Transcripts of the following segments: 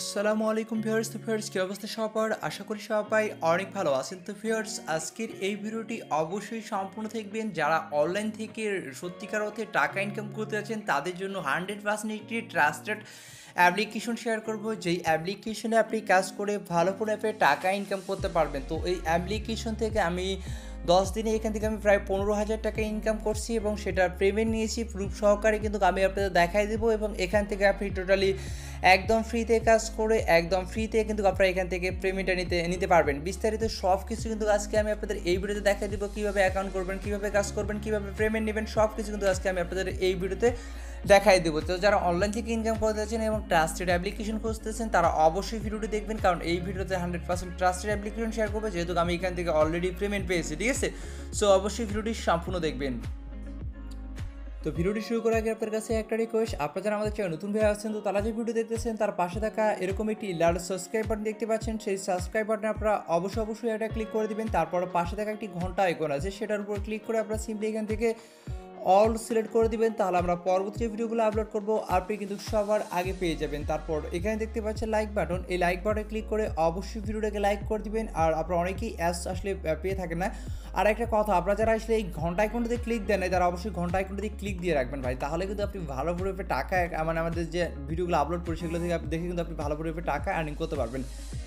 আসসালামু আলাইকুম ভিউয়ার্স। তো ভিউয়ার্স কি অবস্থা সবার? আশা করি সবাই অনেক ভালো আছেন। তো ভিউয়ার্স আজকের এই ভিডিওটি অবশ্যই সম্পূর্ণ দেখবেন। যারা অনলাইন থেকে সত্যিকার অর্থে টাকা ইনকাম করতে যাচ্ছেন তাদের জন্য 100% একটি ট্রাস্টেড অ্যাপ্লিকেশন শেয়ার করব, যেই অ্যাপ্লিকেশনে আপনি কাজ করে ভালো করে টাকা ইনকাম করতে পারবেন। তো এই অ্যাপ্লিকেশন থেকে আমি 10 দিনে এখান থেকে আমি প্রায় 15,000 টাকা ইনকাম করছি এবং সেটার পেমেন্ট নিয়েছি প্রুফ সহকারে, কিন্তু আমি আপনাদের দেখাই দেবো। এবং এখান থেকে আপনি টোটালি একদম ফ্রিতে কাজ করে একদম ফ্রিতে কিন্তু আপনারা এখান থেকে পেমেন্টটা নিতে পারবেন। বিস্তারিত সব কিছু কিন্তু আজকে আমি আপনাদের এই ভিডিওতে দেখাই দেবো, কীভাবে অ্যাকাউন্ট করবেন, কীভাবে কাজ করবেন, কীভাবে পেমেন্ট নেবেন, সব কিছু কিন্তু আজকে আমি আপনাদের এই ভিডিওতে দেখাই দেবো। তো যারা অনলাইন থেকে ইনকাম করতে চাচ্ছেন এবং ট্রাস্টেড অ্যাপ্লিকেশন খুঁজতেছেন তারা অবশ্যই ভিডিওটি দেখবেন, কারণ এই ভিডিওতে 100% ট্রাস্টেড অ্যাপ্লিকেশন শেয়ার করবে, যেহেতু আমি এখান থেকে অলরেডি পেমেন্ট পেয়েছি। ঠিক আছে, সো অবশ্যই ভিডিওটি সম্পূর্ণ দেখবেন। তো ভিডিওটি শুরু করার আগে আপনার কাছে একটা রিকোয়েস্ট, আপনারা যারা আমাদের চ্যানেল নতুন ভাবে আসছেন তো তারা যে ভিডিও দেখতেছেন তার পাশে থাকা এরকম একটি লাল সাবস্ক্রাইব বাটন দেখতে পাচ্ছেন, সেই সাবস্ক্রাইব বাটনে আপনারা অবশ্যই এটা ক্লিক করে দিবেন। তারপর পাশে থাকা একটি ঘন্টা আইকন আছে, সেটার উপর ক্লিক করে আপনারা সিম্পলি এখান থেকে অল সিলেক্ট করে দিবেন। তাহলে আমরা পরবর্তী যে ভিডিওগুলো আপলোড করব আপনি কিন্তু সবার আগে পেয়ে যাবেন। তারপর এখানে দেখতে পাচ্ছেন লাইক বাটন, এই লাইক বাটনে ক্লিক করে অবশ্যই ভিডিওটাকে লাইক করে দিবেন। আর আপনারা অনেকেই অ্যাডস আসলে পেয়ে থাকেন না। আর একটা কথা, আপনারা যারা আসলে এই ঘন্টা আইকনটাতে ক্লিক দেন না, তারা অবশ্যই ঘন্টা আইকনটাতে ক্লিক দিয়ে রাখবেন ভাই, তাহলে কিন্তু আপনি ভালোভাবে টাকা মানে আমাদের যে ভিডিওগুলো আপলোড করি সেগুলো থেকে আপনি দেখে কিন্তু আপনি ভালোভাবে টাকা আর্নিং করতে পারবেন।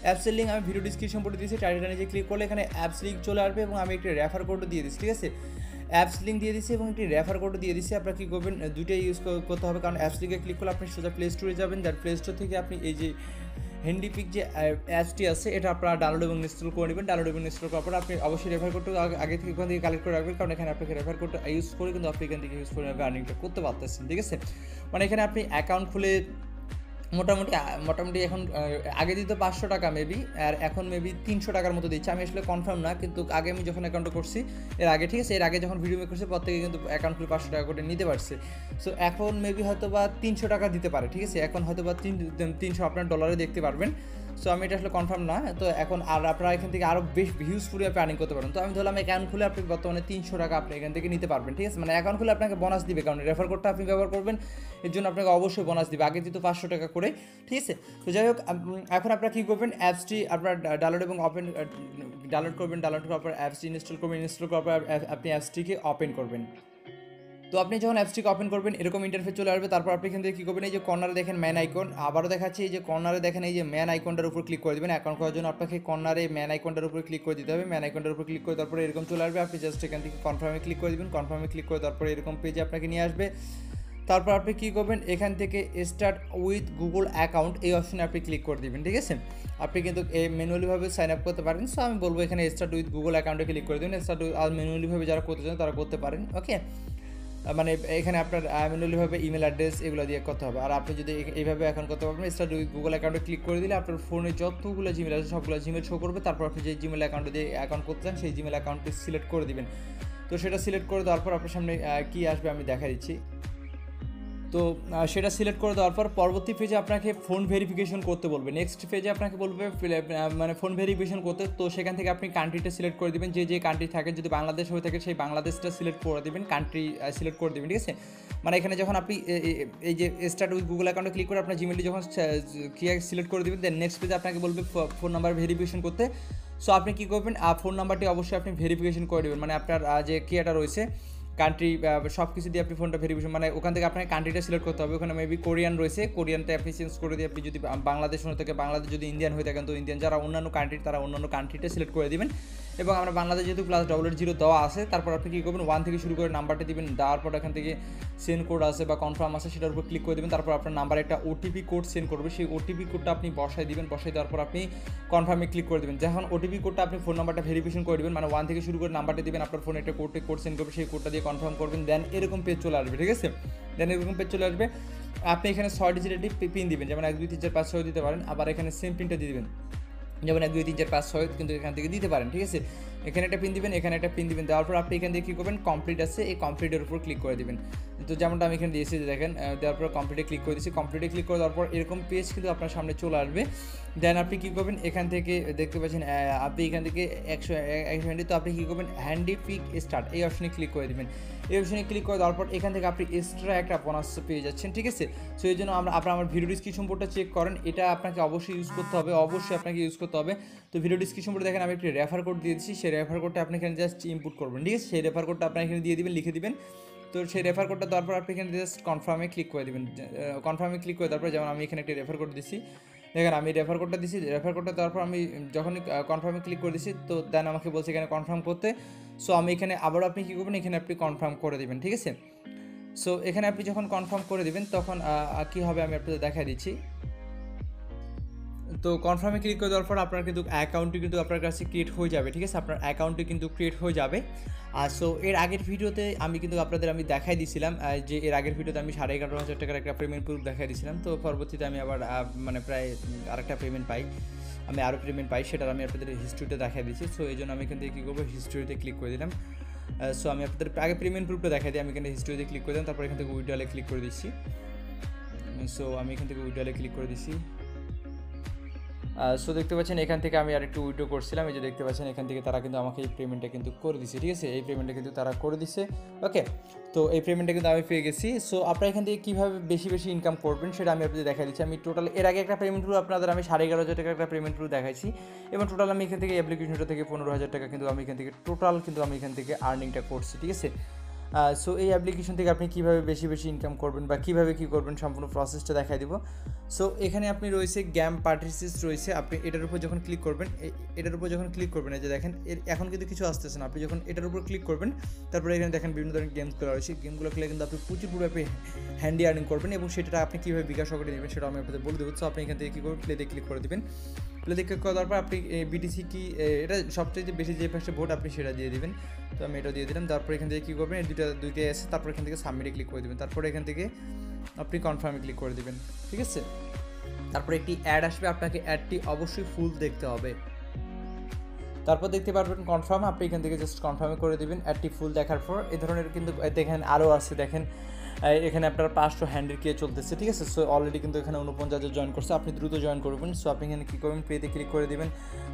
অ্যাপসের লিঙ্ক আমি ভিডিও ডিসক্রিপশন করে দিয়েছি, টাইটেলে যে ক্লিক করলে এখানে অ্যাপস লিঙ্ক চলে আসবে এবং আমি একটি রেফার কোডও দিয়ে দিচ্ছি। ঠিক আছে, অ্যাপস লিঙ্ক দিয়ে দিচ্ছি এবং একটি রেফার কোডও দিয়ে দিচ্ছি। আপনারা কী করবেন, দুইটাই ইউজ করতে হবে, কারণ অ্যাপস লিঙ্কে ক্লিক করলে আপনি সোজা প্লে স্টোরে যাবেন। যার প্লে স্টোর থেকে আপনি এই যে হ্যান্ডিপিক যে অ্যাপসটি আছে এটা আপনারা ডাউনলোড এবং ইনস্টল করে নেবেন। ডাউনলোড এবং ইনস্টল করার পর আপনি অবশ্যই রেফার কোডটা আগে থেকে ওখান থেকে কালেক্ট করে রাখবেন, কারণ এখানে আপনাকে রেফার কোডটা ইউজ করে কিন্তু আপনি এখান থেকে ইউজ করে আর্নিংটা করতে পারতেছেন। ঠিক আছে, মানে এখানে আপনি অ্যাকাউন্ট খুলে মোটামুটি এখন আগে দিত 500 টাকা মেবি, আর এখন মেবি 300 টাকার মতো দিচ্ছে। আমি আসলে কনফার্ম না, কিন্তু আগে আমি যখন অ্যাকাউন্টটা করছি এর আগে, ঠিক আছে, এর আগে যখন ভিডিও মেক করছি পর থেকে কিন্তু অ্যাকাউন্ট খুলে 500 টাকা করে নিতে পারছে। সো এখন মেবি হয়তো বা 300 টাকা দিতে পারে। ঠিক আছে, এখন হয়তো বা 300 আপনার ডলারে দেখতে পারবেন। সো আমি এটা আসলে কনফার্ম না। তো এখন আর আপনারা এখান থেকে আরও বেশ হিউজফুলি আপনি আর্নিং করতে পারেন। তো আমি ধরলাম অ্যাকাউন্ট খুলে আপনি বর্তমানে 300 টাকা আপনি এখান থেকে নিতে পারবেন। ঠিক আছে, মানে অ্যাকাউন্ট খুলে আপনাকে বোনাস দিবে, কারণ রেফার কোডটা আপনি ব্যবহার করবেন, এর জন্য আপনাকে অবশ্যই বোনাস দিবে। আগে দিত 500 টাকা করে। ঠিক আছে, তো যাই হোক, এখন আপনারা কী করবেন, অ্যাপসটি আপনার ডাউনলোড এবং ডাউনলোড করবেন। ডাউনলোড করার পর অ্যাপসটি ইনস্টল করবেন। ইনস্টল করার পর আপনি অ্যাপসটিকে ওপেন করবেন। তো আপনি যখন অ্যাপসটিকে ওপেন করবেন এরকম ইন্টারফেস চলে আসবে। তারপর আপনি এখান থেকে কী করবেন, এই যে কর্নারে দেখেন ম্যান আইকন, আবারও দেখাচ্ছি, এই যে কর্নারে দেখেন এই যে ম্যান আইকনটার উপর ক্লিক করে দেবেন। অ্যাকাউন্ট করার জন্য আপনাকে কর্নারে ম্যান আইকনটার উপর ক্লিক করে দিতে হবে। ম্যান আইকনটার উপর ক্লিক করে তারপরে এরকম চলে আসবে। আপনি জাস্ট এখান থেকে কনফার্মে ক্লিক করে দেবেন। কনফার্মে ক্লিক করে তারপরে এরকম পেজে আপনাকে নিয়ে আসবে। তারপর আপনি কী করবেন, এখান থেকে স্টার্ট উইথ গুগল অ্যাকাউন্ট এই অপশনে আপনি ক্লিক করে দেবেন। ঠিক আছে, আপনি কিন্তু এই ম্যানুয়ালিভাবে সাইন আপ করতে পারেন। সো আমি বলবো এখানে স্টার্ট উইথ গুগল অ্যাকাউন্টে ক্লিক করে দেবেন। স্টার্ট আর ম্যানুয়ালিভাবে যারা করতে চান তারা করতে পারেন। ওকে, মানে এখানে আপনার ম্যানুয়ালিভাবে ইমেল অ্যাড্রেস এগুলো দিয়ে করতে হবে। আর আপনি যদি এইভাবে অ্যাকাউন্ট করতে পারবেন, স্টার্ট উইথ গুগল অ্যাকাউন্টে ক্লিক করে দিলে আপনার ফোনে যতগুলো জিমেল আছে সবগুলো জিমেল শো করবে। তারপর আপনি যে জিমেল অ্যাকাউন্টে দিয়ে অ্যাকাউন্ট করতে চান সেই জিমেল অ্যাকাউন্টটি সিলেক্ট করে দিবেন। তো সেটা সিলেক্ট করে দেওয়ার পর আপনার সামনে কী আসবে আমি দেখা দিচ্ছি। তো সেটা সিলেক্ট করে দেওয়ার পর পরবর্তী পেজে আপনাকে ফোন ভেরিফিকেশন করতে বলবে। নেক্সট পেজে আপনাকে বলবে মানে ফোন ভেরিফিকেশন করতে। তো সেখান থেকে আপনি কান্ট্রিটা সিলেক্ট করে দেবেন, যে কান্ট্রি থাকে, যদি বাংলাদেশ হয়ে থাকে সেই বাংলাদেশটা সিলেক্ট করে দেবেন, কান্ট্রি সিলেক্ট করে দেবেন। ঠিক আছে, মানে এখানে যখন আপনি এই যে স্টার্ট উইথ গুগল অ্যাকাউন্টে ক্লিক করে আপনার জিমেলটি যখন সিলেক্ট করে দেবেন, দেন নেক্সট পেজে আপনাকে বলবে ফোন নাম্বার ভেরিফিকেশন করতে। সো আপনি কী করবেন, ফোন নাম্বারটি অবশ্যই আপনি ভেরিফিকেশন করে দেবেন, মানে আপনার যে কিটা রয়েছে কান্ট্রি সব কিছু দিয়ে আপনি ফোনটা ভেরিফিকেশন, মানে ওখান থেকে আপনাকে কান্ট্রিটা সিলেক্ট করতে হবে। ওখানে মেবি কোরিয়ান রয়েছে, কোরিয়ানটা আপনি চেঞ্জ করে দিয়ে আপনি যদি বাংলাদেশ হয়ে থাকে বাংলাদেশ, যদি ইন্ডিয়ান হয়ে থাকেন তো ইন্ডিয়ান, যারা অন্যান্য কান্ট্রি তারা অন্যান্য কান্ট্রিটা সিলেক্ট করে দেবেন। এবং আমরা বাংলাদেশ যেহেতু +00 দেওয়া আছে, তারপর আপনি কী করবেন, 1 থেকে শুরু করে নাম্বারটা দিবেন। দেওয়ার পর এখান থেকে সেন্ড কোড আছে বা কনফার্ম আছে সেটার উপর ক্লিক করে দেবেন। তারপর আপনার নাম্বারে একটা ওটিপি কোড সেন্ড করবে, সেই ওটিপি কোডটা আপনি বসাই দিবেন। বসাই দেওয়ার পর আপনি কনফার্মে ক্লিক করে দেবেন। যখন ওটিপি কোডটা আপনি ফোন নাম্বারটা ভেরিফিকেশন করে দেবেন, মানে 1 থেকে শুরু করে নাম্বারটা দিবেন, আপনার ফোনে একটা কোড সেন্ড করবে, সেই কোডটা দিয়ে কনফার্ম করবেন। দেন এরকম পেজ চলে আসবে। ঠিক আছে, দেন এরকম পেজ চলে আসবে। আপনি এখানে 6 ডিজিটের পিন দিবেন, যেমন 1 2 3 4 5 6 দিতে পারেন। আবার এখানে সেম পিনটা দিয়ে দেবেন, যেমন 1 2 3 4 5 6 কিন্তু এখান থেকে দিতে পারেন। ঠিক আছে, এখানে একটা পিন দিবেন, এখানে একটা পিন দিবেন, দেওয়ার পর আপনি এখান থেকে কী করবেন, কমপ্লিট আছে, এই কমপ্লিটের উপর ক্লিক করে দিবেন। তো যেমনটা আমি এখানে দিয়েছি দেখেন, দেওয়ার পর কমপ্লিটে ক্লিক করে দিচ্ছি। কমপ্লিটে ক্লিক করে দেওয়ার পর এরকম পেজ কিন্তু আপনার সামনে চলে আসবে। দেন আপনি কী করবেন, এখান থেকে দেখতে পাচ্ছেন আপনি এখান থেকে 100 হ্যান্ডি, তো আপনি কী করবেন, হ্যান্ডি পিক স্টার্ট এই অপশনে ক্লিক করে দেবেন। এই অপশনে ক্লিক করে দেওয়ার পর এখান থেকে আপনি এক্সট্রা একটা বোনাস পেয়ে যাচ্ছেন, ঠিক আছে। সো এই জন্য আপনার আমার ভিডিও ডিসক্রিপশন বোর্ডটা চেক করেন, এটা আপনাকে অবশ্যই ইউজ করতে হবে, অবশ্যই আপনাকে ইউজ করতে হবে। তো ভিডিও ডিসক্রিপশন বোর্ডে দেখেন আমি একটি রেফার কোড দিয়ে দিচ্ছি, সেই রেফার কোডটা আপনি এখানে জাস্ট ইনপুট করবেন, ঠিক আছে। সেই রেফার কোডটা আপনি এখানে দিয়ে দিবেন, লিখে দিবেন। তো সেই রেফার কোডটা দেওয়ার পর আপনি এখানে জাস্ট কনফার্মে ক্লিক করে দেবেন। কনফার্মে ক্লিক করে দেওয়ার পর যেমন আমি এখানে একটি রেফার কোড দিচ্ছি, দেখেন আমি রেফার কোডটা দিচ্ছি। রেফার কোডটা দেওয়ার পর আমি যখনই কনফার্মে ক্লিক করে দিচ্ছি, তো দেন আমাকে বলছে এখানে কনফার্ম করতে। সো আমি এখানে আবারও আপনি কী করবেন, এখানে আপনি কনফার্ম করে দেবেন, ঠিক আছে। সো এখানে আপনি যখন কনফার্ম করে দেবেন তখন কী হবে আমি আপনাদের দেখা দিচ্ছি। তো কনফার্মে ক্লিক করে দেওয়ার পর আপনার কিন্তু অ্যাকাউন্টটি কিন্তু আপনার কাছে ক্রিয়েট হয়ে যাবে, ঠিক আছে। আপনার অ্যাকাউন্টটি কিন্তু ক্রিয়েট হয়ে যাবে। আর সো এর আগের ভিডিওতে আমি কিন্তু আপনাদের দেখাই দিয়েছিলাম যে এর আগের ভিডিওতে আমি 11,500 টাকার একটা পেমেন্ট প্রুফ দেখাই দিয়েছিলাম। তো পরবর্তীতে আমি আবার মানে প্রায় আরেকটা পেমেন্ট পাই, আমি আরও পেমেন্ট পাই, সেটা আমি আপনাদের হিস্ট্রিতে দেখাই দিচ্ছি। সো এই জন্য আমি এখান থেকে কী করবো, হিস্ট্রিতে ক্লিক করে দিলাম। সো আমি আপনাদের আগে পেমেন্ট প্রুফটা দেখাই দিই, আমি এখানে হিস্ট্রিতে ক্লিক করে দিলাম, তারপর এখান থেকে উইথড্রলে ক্লিক করে দিচ্ছি। সো আমি এখান থেকে উইথড্রলে ক্লিক করে দিচ্ছি। সো দেখতে পাচ্ছেন এখান থেকে আমি আরেকটু উইথড্র করছিলাম, এই যে দেখতে পাচ্ছেন এখান থেকে তারা কিন্তু আমাকে এই পেমেন্টটা কিন্তু করে দিচ্ছে, ঠিক আছে। এই পেমেন্টটা কিন্তু তারা করে দিচ্ছে, ওকে। তো এই পেমেন্টটা কিন্তু আমি পেয়ে গেছি। সো আপনারা এখান থেকে কীভাবে বেশি বেশি ইনকাম করবেন সেটা আমি আপনাদের দেখা দিচ্ছি। আমি টোটাল এর আগে একটা পেমেন্ট প্রুফ আপনাদের আমি 11,500 টাকার একটা পেমেন্ট প্রুফ দেখাইছি, এবং টোটাল আমি এখান থেকে অ্যাপ্লিকেশনটা থেকে 15,000 টাকা কিন্তু আমি এখান থেকে টোটাল কিন্তু আমি এখান থেকে আর্নিংটা করছি, ঠিক আছে। সো এই অ্যাপ্লিকেশন থেকে আপনি কীভাবে বেশি বেশি ইনকাম করবেন বা কীভাবে কী করবেন সম্পূর্ণ প্রসেসটা দেখাই দেবো। সো এখানে আপনি রয়েছে গেম পার্টিসিস রয়েছে, আপনি এটার উপর যখন ক্লিক করবেন, এটার উপর যখন ক্লিক করবেন, এই যে দেখেন এখন কিন্তু কিছু আসতেছে না। আপনি যখন এটার উপর ক্লিক করবেন, তারপরে এখানে দেখেন বিভিন্ন ধরনের গেমসগুলো রয়েছে, গেমগুলো খেলে কিন্তু আপনি প্রচুর পরিমাণে হ্যান্ডি আর্নিং করবেন, এবং সেটা আপনি কীভাবে বিকাশ করে নেবেন সেটা আমি আপনাদের বলে দেবো। সো আপনি এখান থেকে কী করবেন, প্লেতে ক্লিক করে দেবেন। প্লেতে ক্লিক করার পর আপনি বিটিসি কি এটা সবচেয়ে বেশি যে ফার্স্টে ভোট আপনি সেটা দিয়ে দেবেন। তো আমি এটা দিয়ে দিলাম। তারপর এখান থেকে কী করবেন, দুইটাই এসে তারপর এখান থেকে সাবমিটে ক্লিক করে দেবেন। তারপরে এখান থেকে আপনি কনফার্মে ক্লিক করে দেবেন, ঠিক আছে। তারপর একটি অ্যাড আসবে, আপনাকে অ্যাডটি অবশ্যই ফুল দেখতে হবে। তারপর দেখতে পারবেন কনফার্ম, আপনি এখান থেকে জাস্ট কনফার্মে করে দেবেন। অ্যাডটি ফুল দেখার পর এই ধরনের কিন্তু দেখেন আরও আছে, দেখেন এখানে আপনার 500 হ্যান্ডেল কে চলতেছে, ঠিক আছে। সো অলরেডি কিন্তু এখানে 49 জয়েন করছে, আপনি দ্রুত জয়েন করবেন। সো আপনি এখানে কী করবেন, পেতে ক্লিক করে দেবেন।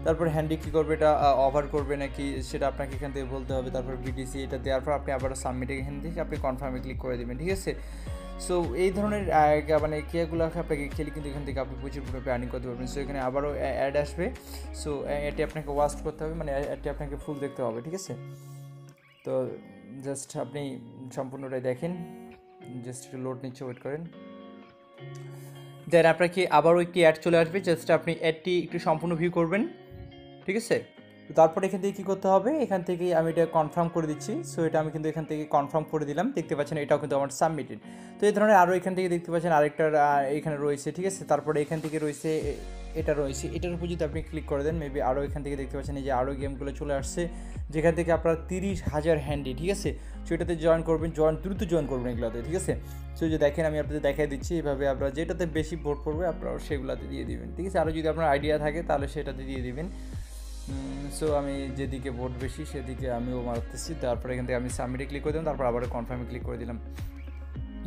তারপর হ্যান্ডি কী করবে, এটা ওভার করবে নাকি সেটা আপনাকে এখান থেকে বলতে হবে। তারপর বিটিসি এটা দেওয়ার পর আপনি আবার সাবমিটে এখান থেকে আপনি কনফার্মে ক্লিক করে দেবেন, ঠিক আছে। সো এই ধরনের মানে কেগুলো আপনাকে খেলে কিন্তু এখান থেকে আপনি প্রচুর পরিমাণে আর্নিং করতে পারবেন। সো এখানে আবারও অ্যাড আসবে, সো এটি আপনাকে ওয়াচ করতে হবে, মানে এটি আপনাকে ফুল দেখতে হবে, ঠিক আছে। তো জাস্ট আপনি সম্পূর্ণটাই দেখেন, জাস্ট একটু লোড নিচ্ছে, ওয়েট করেন। দেন আপনাকে আবারও একটি অ্যাড চলে আসবে, জাস্ট আপনি অ্যাডটি একটু সম্পূর্ণ ভিউ করবেন, ঠিক আছে। তো তারপর এখান থেকে কী করতে হবে, এখান থেকে আমি এটা কনফার্ম করে দিচ্ছি। সো এটা আমি কিন্তু এখান থেকে কনফার্ম করে দিলাম, দেখতে পাচ্ছেন এটাও কিন্তু আমার সাবমিটেড। তো এই ধরনের আরও এখান থেকে দেখতে পাচ্ছেন আরেকটা এখানে রয়েছে, ঠিক আছে। তারপরে এখান থেকে রয়েছে এটা রয়েছে, এটার উপর যদি আপনি ক্লিক করে দেন, মেবি আরও এখান থেকে দেখতে পাচ্ছেন এই যে আরও গেমগুলো চলে আসছে, যেখান থেকে আপনার 30,000 হ্যান্ডি, ঠিক আছে। সো এটাতে জয়েন করবেন, দ্রুত জয়েন করবেন এগুলোতে, ঠিক আছে। সো যে দেখেন আমি আপনাদের দেখাই দিচ্ছি, এইভাবে আপনারা যেটাতে বেশি ভোট পড়বে আপনারা সেগুলোতে দিয়ে দিবেন, ঠিক আছে। আরও যদি আপনার আইডিয়া থাকে তাহলে সেটাতে দিয়ে দিবেন। সো আমি যেদিকে ভোট বেশি সেদিকে আমিও মারতেছি। তারপরে এখান থেকে আমি সাবমিটে ক্লিক করে দিলাম, তারপর আবার কনফার্মে ক্লিক করে দিলাম।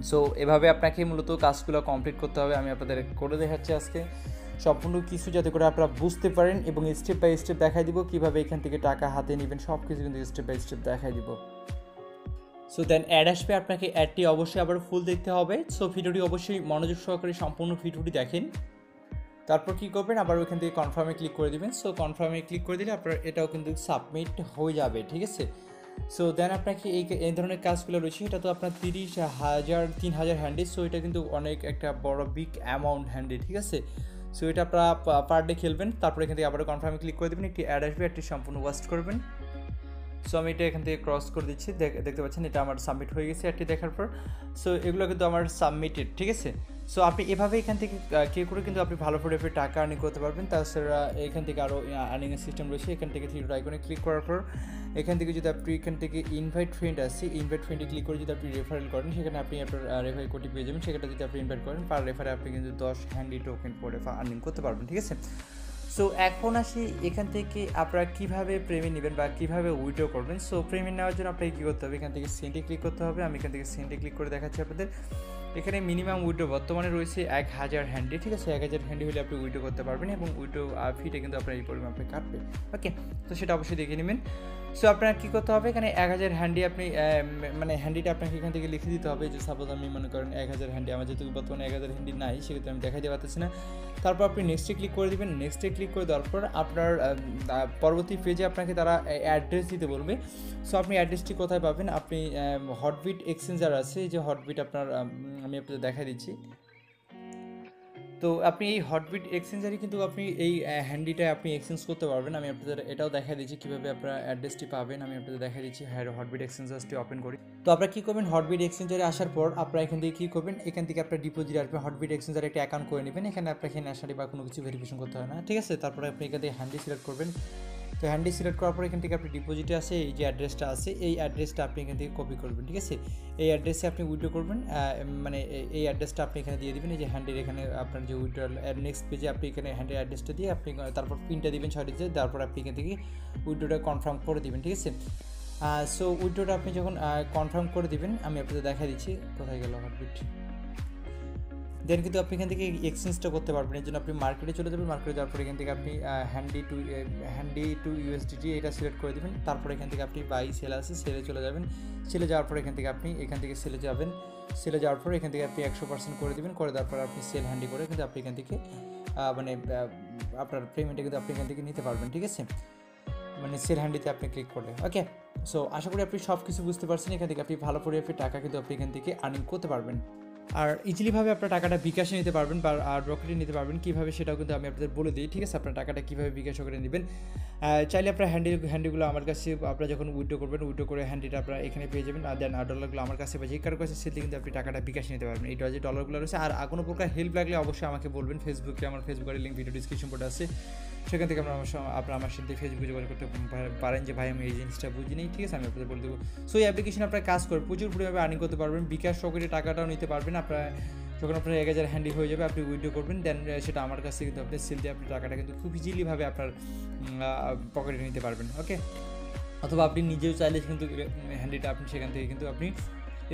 সো এভাবে আপনাকে মূলত কাজগুলো কমপ্লিট করতে হবে। আমি আপনাদের করে দেখাচ্ছি আজকে সম্পূর্ণ কিছু, যাতে করে আপনারা বুঝতে পারেন, এবং স্টেপ বাই স্টেপ দেখাই দিব কীভাবে এখান থেকে টাকা হাতে নেবেন, সব কিছু কিন্তু স্টেপ বাই স্টেপ দেখাই দিব। সো দেন অ্যাড আসবে, আপনাকে অ্যাডটি অবশ্যই আবার ফুল দেখতে হবে। সো ভিডিওটি অবশ্যই মনোযোগ সহকারে সম্পূর্ণ ভিডিওটি দেখেন। তারপর কী করবেন, আবার ওইখান থেকে কনফার্মে ক্লিক করে দেবেন। সো কনফার্মে ক্লিক করে দিলে আপনার এটাও কিন্তু সাবমিট হয়ে যাবে, ঠিক আছে। সো দেন আপনাকে এই ধরনের কাজগুলো রয়েছে, এটা তো আপনার 3,000 হ্যান্ডি। সো এটা কিন্তু অনেক একটা বড় বিগ অ্যামাউন্ট হ্যান্ডি, ঠিক আছে। সো এটা আপনারা পার ডে খেলবেন। তারপরে এখান থেকে আবার কনফার্মে ক্লিক করে দেবেন, একটি অ্যাড আসবে, একটি সম্পূর্ণ ওয়াচ করবেন। সো আমি এটা এখান থেকে ক্রস করে দিচ্ছি, দেখতে পাচ্ছেন এটা আমার সাবমিট হয়ে গেছে একটি দেখার পর। সো এগুলো কিন্তু আমার সাবমিটেড, ঠিক আছে। সো আপনি এভাবে এখান থেকে কে করে কিন্তু আপনি ভালো করে টাকা আর্নিং করতে পারবেন। তাছাড়া এখান থেকে আরও আর্নিংয়ের সিস্টেম রয়েছে। এখান থেকে থ্রি আইকনে ক্লিক করার পর এখান থেকে যদি আপনি এখান থেকে ইনভাইট ফ্রেন্ড আসছে, ইনভাইট ফ্রেন্ডে ক্লিক করে যদি আপনি রেফারেল করেন, সেখানে আপনি আপনার রেফারেল কোডটি পেয়ে যাবেন। সেখানে যদি আপনি ইনভাইট করেন, পার রেফারে আপনি কিন্তু 10 হ্যান্ডি টোকেন পরে আর্নিং করতে পারবেন, ঠিক আছে। সো এখন আসি এখান থেকে আপনারা কীভাবে পেমেন্ট নেবেন বা কীভাবে উইথড্র করবেন। সো পেমেন্ট নেওয়ার জন্য আপনাকে কী করতে হবে, এখান থেকে সেন্ডে ক্লিক করতে হবে। আমি এখান থেকে সেন্ডে ক্লিক করে দেখাচ্ছি আপনাদের। এখানে মিনিমাম উইথড্র বর্তমানে রয়েছে 1000 হ্যান্ডি, ঠিক আছে। 1000 হ্যান্ডি হলে আপনি উইথড্র করতে পারবেন এবং উইথড্র ফিটা কিন্তু আপনার এই পরিমাণ আপনি কাটবে। ওকে, তো সেটা অবশ্যই দেখে নেবেন। সো আপনার কী করতে হবে, এখানে 1000 হ্যান্ডি আপনি মানে হ্যান্ডিটা আপনাকে এখান থেকে লিখে দিতে হবে। যে সাপোজ আমি মনে করেন 1000 হ্যান্ডি, আমার যেহেতু বর্তমানে 1000 হ্যান্ডি নাই, সেক্ষেত্রে আমি দেখাইতে পারতেছি না। তারপর আপনি নেক্সটে ক্লিক করে দেবেন। নেক্সটে ক্লিক করে দেওয়ার পর আপনার পরবর্তী পেজে আপনাকে তারা অ্যাড্রেস দিতে বলবে। সো আপনি অ্যাড্রেসটি কোথায় পাবেন, আপনি হটবিট এক্সচেঞ্জার আছে, যে হটবিট আপনার আমি আপনাদের দেখাই দিচ্ছি। তো আপনি এই হটবিট এক্সচেঞ্জারে কিন্তু আপনি এই হ্যান্ডিটা আপনি এক্সচেঞ্জ করতে পারবেন। আমি আপনাদের এটাও দেখা দিচ্ছি কীভাবে আপনারা অ্যাড্রেসটি পাবেন। আমি আপনাদের দেখা দিচ্ছি, হ্যাঁ, হটবিট এক্সচেঞ্জারটি ওপেন করি। তো আপনারা কী করবেন, হটবিট এক্সচেঞ্জারে আসার পর আপনারা এখান থেকে কী করবেন, এখান থেকে আপনার ডিপোজিট আসবে। হটবিট এক্সচেঞ্জারে একটা অ্যাকাউন্ট করে নেবেন। এখানে আপনাকে ন্যাশনালি বা কোনো কিছু ভেরিফিকেশন করতে হয় না, ঠিক আছে। তারপরে আপনি এখান থেকে হ্যান্ডি সিলেক্ট করবেন। তো হ্যান্ডি সিলেক্ট করার পর এখান থেকে আপনি ডিপোজিটে আসে এই যে অ্যাড্রেসটা আছে, এই অ্যাড্রেসটা আপনি এখান থেকে কপি করবেন, ঠিক আছে। এই অ্যাড্রেসে আপনি উইথড্র করবেন, মানে এই অ্যাড্রেসটা আপনি এখানে দিয়ে দেবেন। এই যে হ্যান্ডির এখানে আপনার যে উইথড্রল নেক্সট পেজে আপনি এখানে হ্যান্ডির অ্যাড্রেসটা দিয়ে আপনি তারপর পিনটা দিবেন 6 ডিজিট, তারপর আপনি এখান থেকে উইথড্রটা কনফার্ম করে দিবেন, ঠিক আছে। সো উইথড্রটা আপনি যখন কনফার্ম করে দিবেন, আমি আপনাদের দেখা দিচ্ছি কোথায় গেল হটবিট। দেন কিন্তু আপনি এখান থেকে এক্সচেঞ্জটা করতে পারবেন। এর জন্য আপনি মার্কেটে চলে যাবেন। মার্কেটে যাওয়ার পর এখান থেকে আপনি হ্যান্ডি টু ইউএসডিটি এটা সিলেক্ট করে দেবেন। তারপর এখান থেকে আপনি বাই সেল আছে, সেলে চলে যাবেন। সেলে যাওয়ার পর এখান থেকে আপনি এখান থেকে সেলে যাবেন। সেলে যাওয়ার পর এখান থেকে আপনি 100% করে দেবেন। করে দেওয়ার পর আপনি সেল হ্যান্ডি করে কিন্তু আপনি এখান থেকে মানে আপনার পেমেন্টে কিন্তু আপনি এখান থেকে নিতে পারবেন, ঠিক আছে। মানে সেল হ্যান্ডিতে আপনি ক্লিক করলে। ওকে, সো আশা করি আপনি সব কিছু বুঝতে পারছেন। এখান থেকে আপনি ভালো করে আপনি টাকা কিন্তু আপনি এখান থেকে আর্নিং করতে পারবেন। আর ইজিলিভাবে আপনার টাকাটা বিকাশে নিতে পারবেন বা আর রকেটে নিতে পারবেন। কীভাবে সেটাও কিন্তু আমি আপনাদের বলে দিই, ঠিক আছে। আপনার টাকাটা কীভাবে বিকাশ করে নেবেন, চাইলে আপনার হ্যান্ডিগুলো আমার কাছে আপনারা যখন উইথড্র করবেন, উইথড্র করে হ্যান্ডিটা আপনারা এখানে পেয়ে যাবেন। আর দেন ডলারগুলো আমার কাছে বা যে কারো কাছে সেটি কিন্তু আপনি টাকাটা বিকাশে নিতে পারবেন। এইটা যে ডলারগুলো রয়েছে। আর কোনো প্রকার হেল্প লাগলে অবশ্যই আমাকে বলবেন। ফেসবুকে আমার ফেসবুকের লিঙ্ক ভিডিও ডিসক্রিপশন বোর্ডে আছে, সেখান থেকে আপনারা আমার সাথে ফেসবুকে যোগাযোগ করতে পারেন যে ভাই আমি এই জিনিসটা বুঝি নেই, ঠিক আছে, আমি আপনাদের বলে দেবো। সো এই অ্যাপ্লিকেশন আপনারা কাজ করে প্রচুর পরিমাণে আর্নিং করতে পারবেন। বিকাশ রকেটে টাকাটাও নিতে পারবেন। আপনারা যখন আপনার 1000 হ্যান্ডি হয়ে যাবে, আপনি উইথড্র করবেন। দেন সেটা আমার কাছে কিন্তু আপনি সেল দিয়ে আপনি টাকাটা কিন্তু খুব ইজিলিভাবে আপনার পকেটে নিতে পারবেন। ওকে, অথবা আপনি নিজেও চাইলে কিন্তু হ্যান্ডিটা আপনি সেখান থেকে কিন্তু আপনি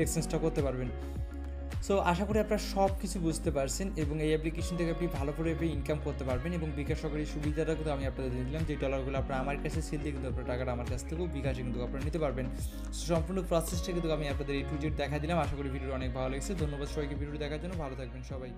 এক্সচেঞ্জটা করতে পারবেন। সো আশা করি আপনারা সব কিছু বুঝতে পারছেন এবং এই অ্যাপ্লিকেশন থেকে আপনি ভালো করে ইনকাম করতে পারবেন। এবং বিকাশ সরকারি সুবিধাটা কিন্তু আমি আপনাদের দিয়ে দিলাম, যে ডলারগুলো আপনার আমার কাছে সেল দিয়ে কিন্তু আপনার টাকাটা আমার কাছ থেকেও বিকাশে কিন্তু আপনারা নিতে পারবেন। সম্পূর্ণ প্রসেসটা কিন্তু আমি আপনাদের এই টু জেড দেখা দিলাম। আশা করি ভিডিওটা অনেক ভালো লেগেছে। ধন্যবাদ সবাইকে ভিডিও দেখার জন্য। ভালো থাকবেন সবাই।